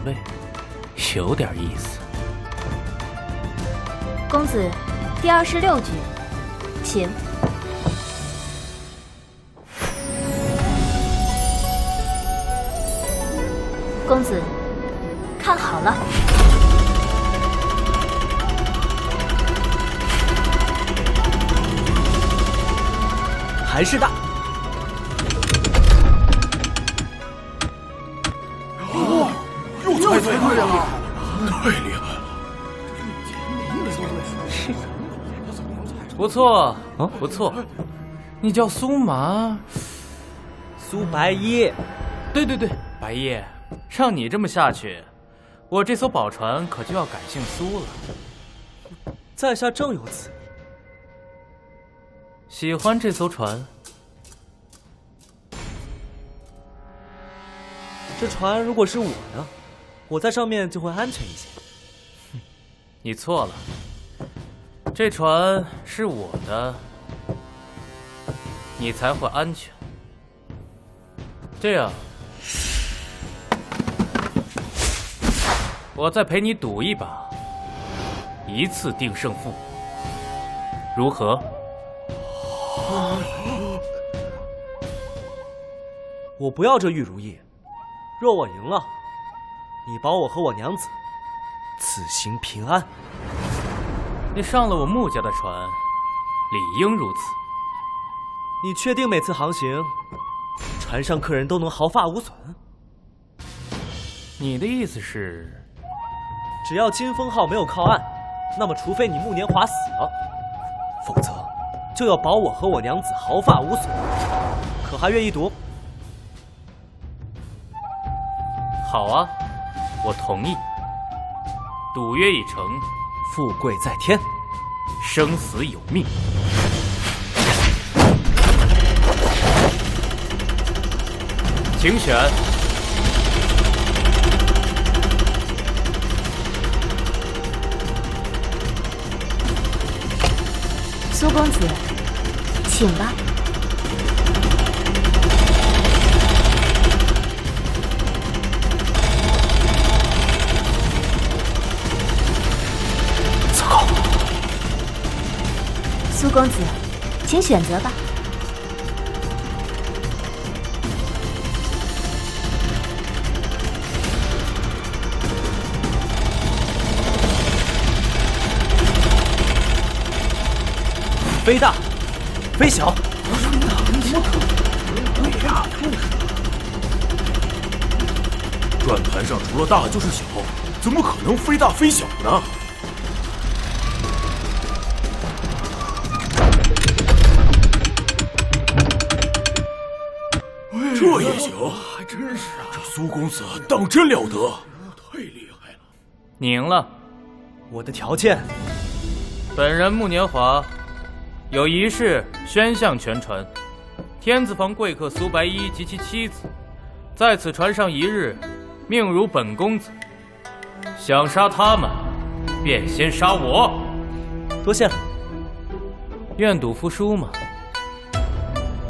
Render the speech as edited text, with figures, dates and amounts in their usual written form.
备，有点意思。公子，第26局，请。公子，看好了。还是大。哇，又猜对了，太厉害了！不错，不错。你叫苏麻？苏白衣。对，白衣。让你这么下去，我这艘宝船可就要改姓苏了。在下正有此意。喜欢这艘船？这船如果是我的，我在上面就会安全一些。你错了，这船是我的，你才会安全。这样，我再陪你赌一把，一次定胜负，如何？我不要这玉如意，若我赢了，你保我和我娘子此行平安。你上了我穆家的船，理应如此。你确定每次航行，船上客人都能毫发无损？你的意思是，只要金风号没有靠岸，那么除非你穆年华死了，否则就要保我和我娘子毫发无损。可还愿意赌？好啊，我同意。赌约已成，富贵在天，生死有命。请选。苏公子，请吧。糟糕！苏公子，请选择吧。飞大，飞小。对呀，转盘上除了大就是小，怎么可能飞大飞小呢？这也行，还真是啊！这苏公子当真了得，太厉害了！你赢了。我的条件，本人穆年华有一事宣向全船：天子房贵客苏白衣及其妻子，在此船上一日，命如本公子。想杀他们，便先杀我。多谢了。愿赌服输嘛。